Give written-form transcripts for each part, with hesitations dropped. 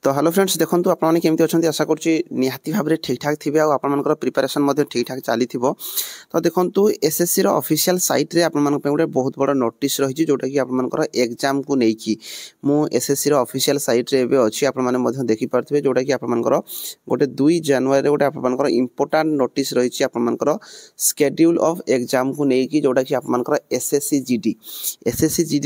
तो hello friends देखो आपने केमती अच्छा आशा करुँच निहाती भाव में ठीक ठाक थे आपर प्रिपेरेसन ठीक ठाक चली तो देखो एसएससी ऑफिशियल साइट रे आप गोटे बहुत बड़ नोटिस रही जोटा कि आपर एग्जाम को लेकिन मु एसएससी ऑफिशियल साइट रे एबे अच्छी आपने देखिपे जोटा कि आपर गोटे 2 जनवरी गोटे आपर इंपोर्टाट नोटिस रही आपर शेड्यूल ऑफ एग्जाम को लेकिन जोटा कि आपर एसएससी जीडी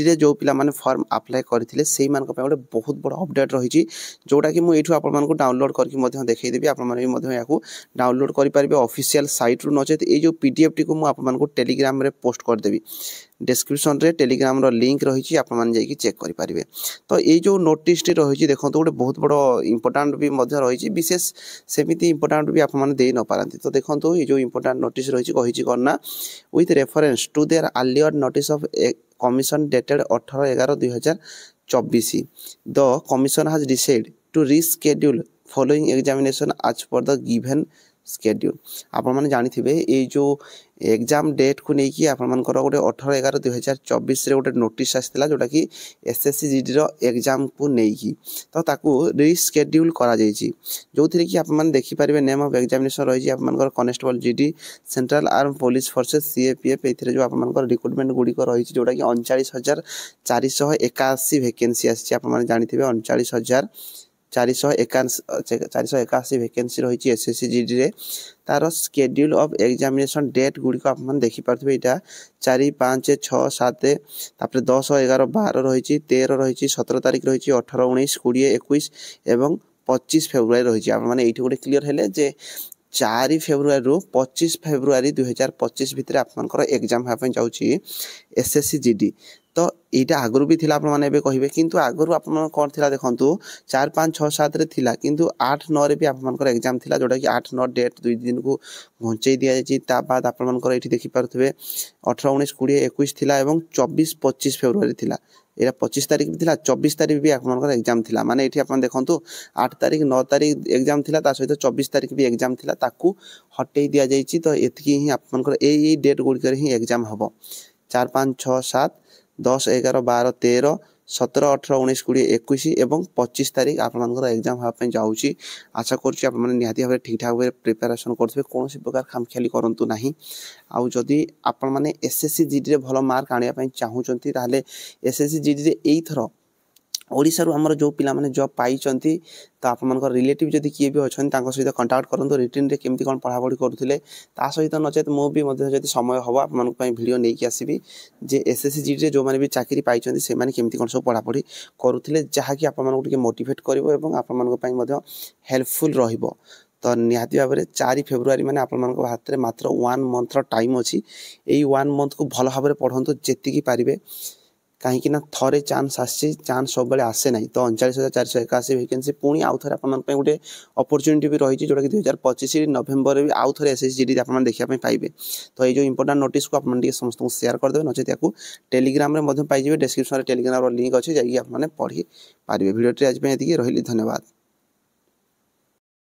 रे जो पिला माने फॉर्म अप्लाई करथिले सेही मानक पे गोटे बहुत बड़ अपडेट रही जोटा कि मुझे आपको डाउनलोड करके देखईदेवी आपको डाउनलोड करेंगे ऑफिशियल साइट रू नचेत ये जो पीडीएफ टी को मुझे टेलीग्राम रे पोस्ट करदेवी डिस्क्रिप्शन रे टेलीग्राम रो लिंक रही आपकी चेक करेंगे। तो ये जो नोटिस टी रही देखो गोटे बहुत बड़ इंपोर्टाट भी रही विशेष सेमती इंपोर्टाट भी आपने न पारती। तो देखो ये जो इंपोर्टाट नोटिस रही कही करना with reference to their earlier notice of commission dated 18/11/2024 the commission has decide to reschedule following examination आज पर द गिवन स्केड्यूल। आपने जानी ये जो एग्जाम डेट को लेकिन आपर गोटे 18/11/2024 गोटे नोटिस आसाला जोटा कि एसएससी जीडी एग्जाम को लेकिन तो ताकू रिस्केड्यूल करा जो थी कि आपने देखिपारे नेम ऑफ एग्जामिनेशन रही आपर constable GD central arm police forces CAPF ये जो आपर रिक्रुटमेंट गुड़िक रही जोटा कि 39,481 वैकेंसी आसी जानी 39,481 वैकेंसी रही एसएससी जीडी रे तार शेड्यूल ऑफ एग्जामिनेशन डेट गुड़िक आप देखिपे यहाँ 4, 5, 6, 7 तापर 10, 11, 12 रही 13 रही 17 तारीख रही 18, 19, 20, 21 एवं 25 फेब्रुआरी रही आपने ये गोटे क्लीयर है जे 4 फेब्रुआरी रु 25 फेब्रुआरी 2025 भितर आपर एग्जाम हाँपाई जाऊँगी एसएससी जीडी। तो यहाँ आगुरी भी थिला आपने कहे किंतु आगुरी आप कौन थी देखूँ 4, 5, 6, 7 रे थिला किंतु 8, 9 रे भी आपर एग्जाम थिला जोटा कि 8, 9 डेट 2 दिन को घंचे दि जाए बाद आपर ये देखिपे 18, 19, 20, 21 थिला एवं 24, 25 फेब्रुआरी थिला यहाँ 25 तारीख भी थिला 24 तारीख भी आपर एग्जाम थिला माने ये आप देखूँ 8 तारीख 9 तारीख एग्जाम थिला ता सहित 24 तारीख भी एग्जाम थिला ताकू हटई दि जाए। तो एतिकी ही आपर यही डेट गुड़िक ही एग्जाम हम 4, 5, 6, 7, 10, 11, 12, 13, 17, 18, 19, 20, 21 एवं 25 तारीख आपर एग्जाम हाँपाई जाऊँगी। आशा करुँच निहाती भाव ठीक ठाक भाव प्रिपेरेसन करेंगे कौन प्रकार खामखियाली करूँ ना आउ जदि आपण मैंने एसएससी जीडी रे भल मार्क आने चाहूँगी ताहले एसएससी जीडी रे एई थर ओडिशा रू हमर जो पिला माने जॉब पाई तो आप रिलेटिव जदि किए भी अच्छा सहित कंटाक्ट करूँ रिटर्न रे केमती कौन पढ़ापढ़ी करुले ता सहित नचेत मुझे समय हम आप भिडियो नहीं आसबि जे एसएससी जीडी जो मैंने भी चाकरी पाई से केमती कौन सब पढ़ापढ़ी करुले जहाँकि आपको मोटिवेट कर हेल्पफुल रहिबो। तो निहाती भाव में 4 फेब्रुआरी मैंने आप हाथ में मात्र 1 मंथ टाइम अच्छी 1 मंथ को भल भाव में पढ़ु जी पारे कहीं थरे चान्स आसी चान्स सब बेले आसे ना। तो 39,481 वैकेंसी पुणी आउ थे आपंटे गोटे अपरच्युनिटी भी रही जोटा कि 2025 नवेम्बर भी आउ थे एसएससी जीडी आप देखा पाइबे। तो ये जो इंपोर्टाट नोटिस को आपने समस्त शेयर करदे नचेत या टेलीग्राम रे पाइबे डिस्क्रिप्शन टेलीग्राम लिंक अच्छी जाकि आपने पढ़ी पारे। भिडियो आज रही धन्यवाद।